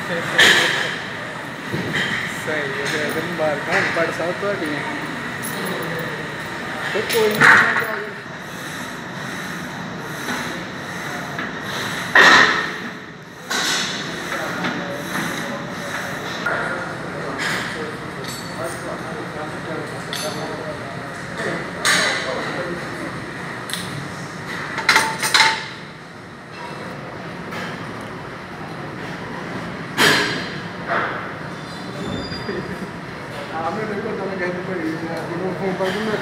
सही है दिन बार का बड़ साहब तो कोई नहीं आपने देखो तो मैं कहती पड़ी फोन कर दूँगा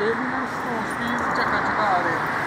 Devi não estão, os filhos de Cacatare.